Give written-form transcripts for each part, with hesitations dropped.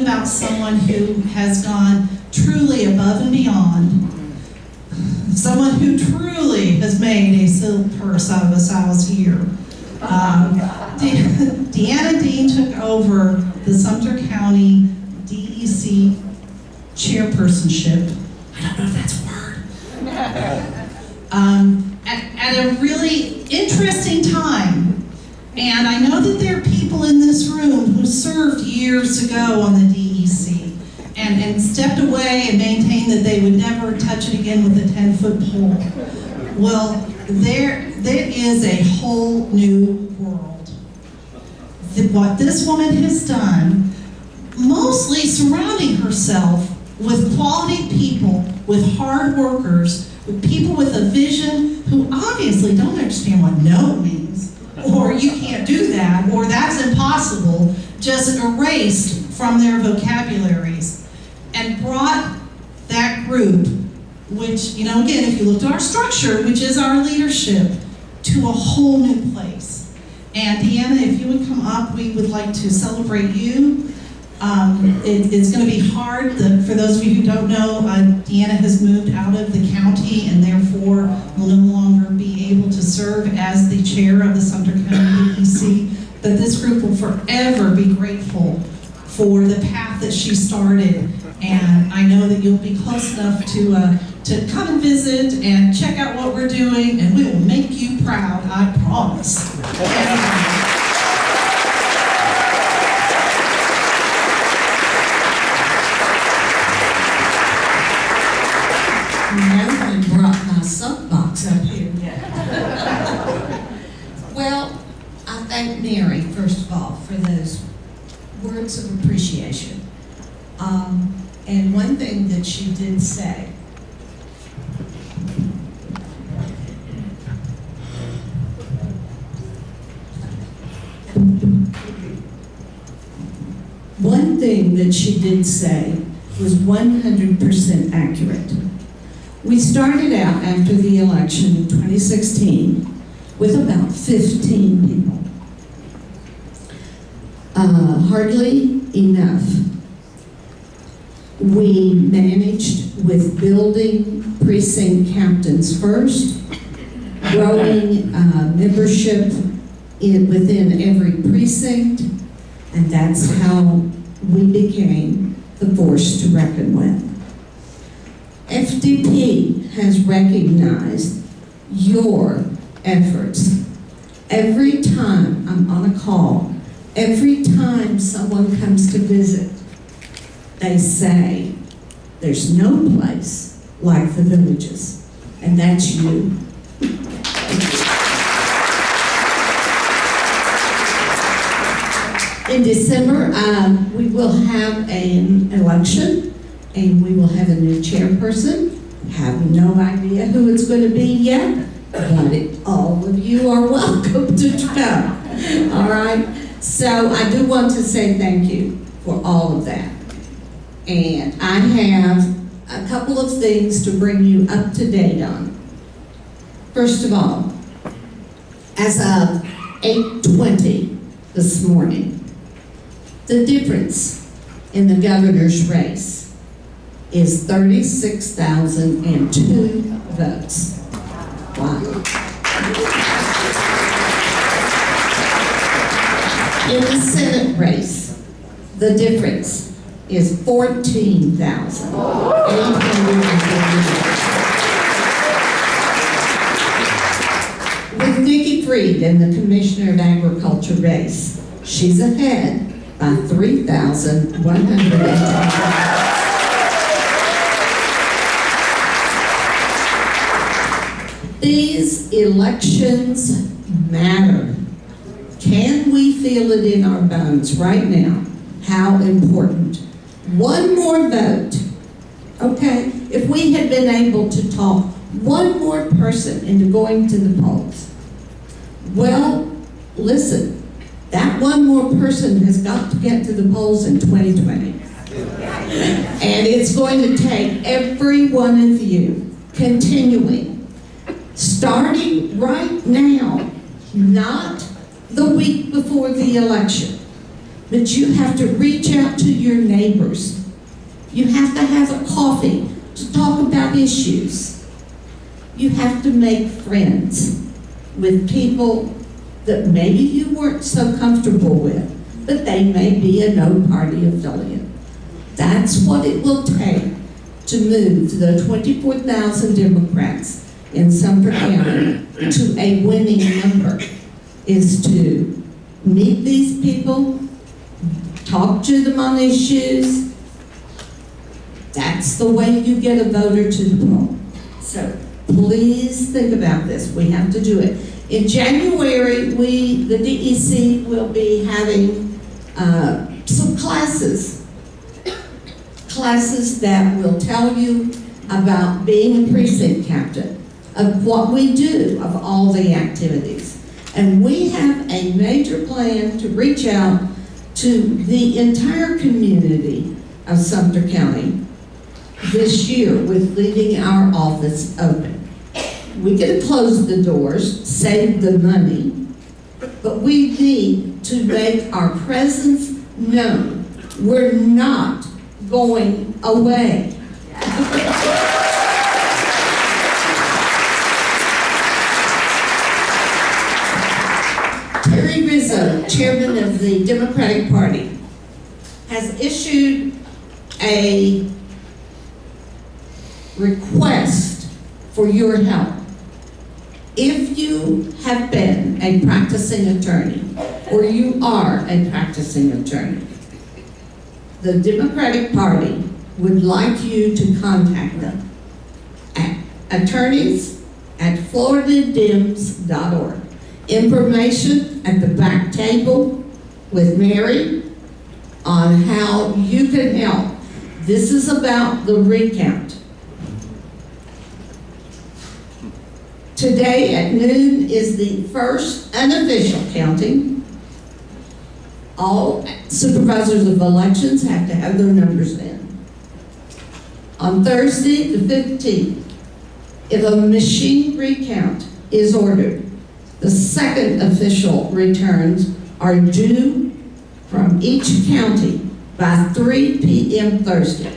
about someone who has gone truly above and beyond, someone who truly has made a silk purse out of a sow's ear. DeAnna Dean took over the Sumter County DEC chairpersonship. I don't know if that's a word. At a really interesting time. And I know that there are people in this room who served years ago on the DEC and stepped away and maintained that they would never touch it again with a 10-foot pole. Well, there is a whole new world. What this woman has done, mostly surrounding herself with quality people, with hard workers, with people with a vision who obviously don't understand what no means, or you can't do that, or that's impossible, just erased from their vocabularies, and brought that group, which, again, if you look at our structure, which is our leadership, to a whole new place. And DeAnna, if you would come up, we would like to celebrate you. It's going to be hard. For those of you who don't know, DeAnna has moved out of the county and therefore will no longer be able to serve as the chair of the Sumter County DEC. But this group will forever be grateful for the path that she started. And I know that you'll be close enough to come and visit and check out what we're doing, and we will make you proud, I promise. No one brought my soapbox up here yet. Well, I thank Mary, first of all, for those words of appreciation. And one thing that she did say, was 100% accurate. We started out after the election in 2016 with about 15 people. Hardly enough. We managed with building precinct captains first, growing membership within every precinct, and that's how we became the force to reckon with. FDP has recognized your efforts. Every time I'm on a call, every time someone comes to visit, they say, there's no place like the villages, and that's you. In December, we will have an election, and we will have a new chairperson. Have no idea who it's going to be yet, but all of you are welcome to come. All right? So I do want to say thank you for all of that. And I have a couple of things to bring you up to date on. First of all, as of 8:20 this morning, the difference in the governor's race is 36,002 votes. Wow. In the Senate race, the difference is 14,840. With Nikki Freed in the Commissioner of Agriculture race, she's ahead by 3,110. These elections matter. Can we feel it in our bones right now? How important. One more vote. Okay, if we had been able to talk one more person into going to the polls, well, listen, that one more person has got to get to the polls in 2020. And it's going to take every one of you continuing, starting right now, not the week before the election, but you have to reach out to your neighbors. You have to have a coffee to talk about issues. You have to make friends with people that maybe you weren't so comfortable with, but they may be a no-party affiliate. That's what it will take to move the 24,000 Democrats in Sumter County to a winning number, is to meet these people, talk to them on issues. That's the way you get a voter to the poll. So please think about this. We have to do it. In January, the DEC, will be having some classes that will tell you about being a precinct captain, of what we do, of all the activities. And we have a major plan to reach out to the entire community of Sumter County this year with leaving our office open. We can close the doors, save the money, but we need to make our presence known. We're not going away. Terry Rizzo, chairman of the Democratic Party, has issued a request for your help. If you have been a practicing attorney, or you are a practicing attorney, the Democratic Party would like you to contact them at attorneys@floridadems.org. Information at the back table with Mary on how you can help. This is about the recount. Today at noon is the first unofficial counting. All supervisors of elections have to have their numbers in. On Thursday, the 15th, if a machine recount is ordered, the second official returns are due from each county by 3 p.m. Thursday.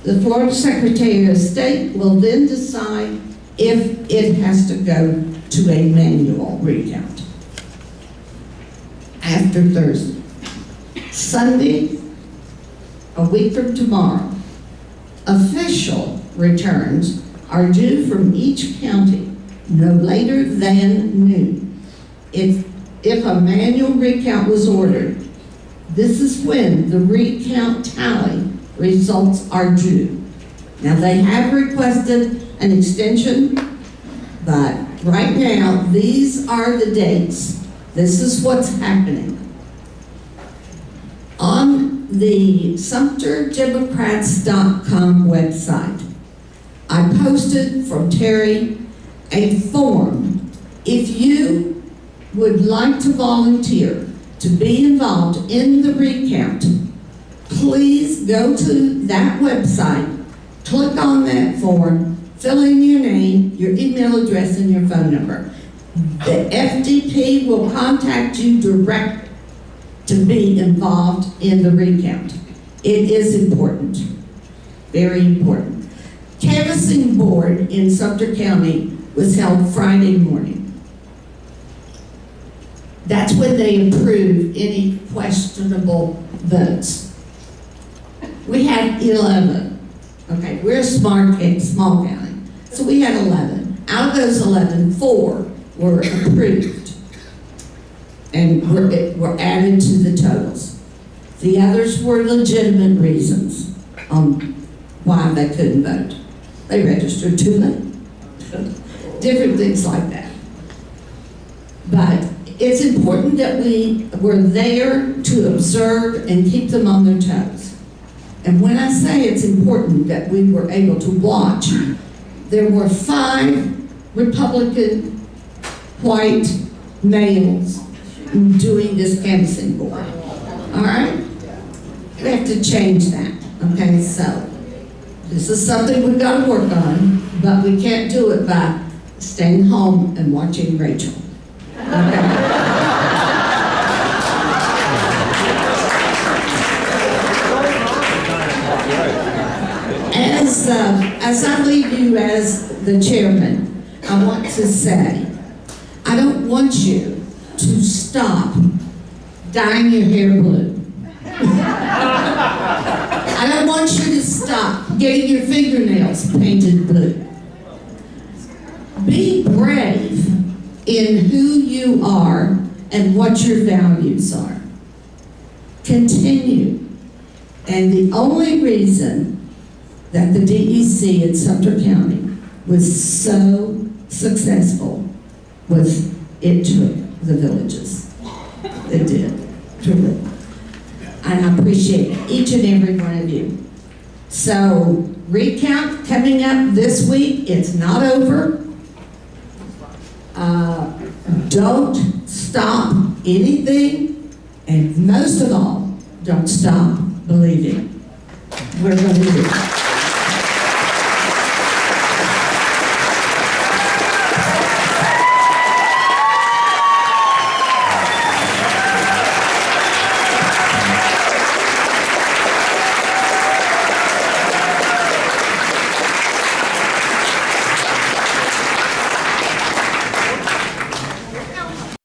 The Florida Secretary of State will then decide if it has to go to a manual recount after Thursday. Sunday, a week from tomorrow, official returns are due from each county no later than noon. If a manual recount was ordered, this is when the recount tally results are due. Now, they have requested an extension, but right now, these are the dates. This is what's happening. On the SumterDemocrats.com website, I posted from Terry a form. If you would like to volunteer to be involved in the recount, please go to that website, click on that form, fill in your name, your email address, and your phone number. The FDP will contact you direct to be involved in the recount. It is important, very important. Canvassing board in Sumter County was held Friday morning. That's when they approved any questionable votes. We had 11. Okay, we're a small county. So we had 11. Out of those 11, 4 were approved and were added to the totals. The others were legitimate reasons on why they couldn't vote. They registered too late. Different things like that. But it's important that we were there to observe and keep them on their toes. And when I say it's important that we were able to watch, there were 5 Republican white males doing this canvassing board. All right? We have to change that. Okay, so this is something we've got to work on, but we can't do it by staying home and watching Rachel. Okay? as I leave you as the chairman, I want to say, I don't want you to stop dyeing your hair blue. I don't want you to stop getting your fingernails painted blue. Be brave in who you are and what your values are. Continue. And the only reason that the DEC in Sumter County was so successful was it took the villages. It did, truly. And I appreciate each and every one of you. So, recount coming up this week. It's not over. Don't stop anything, and most of all, don't stop believing. We're going to do it.